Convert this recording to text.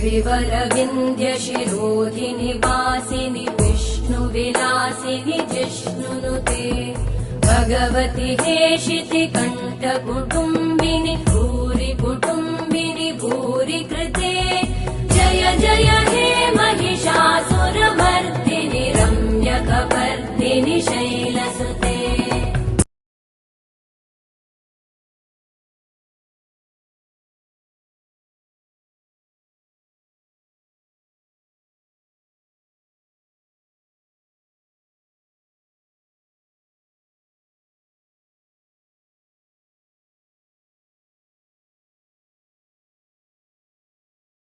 गिरिवरविन्ध्यशिरोधिनि वासिनि विष्णुविलासिनि जिष्णुनुते भगवति हेशिति कण्ठकुटुम्बिनि भूरि कुटुम्बिनि भूरि कृते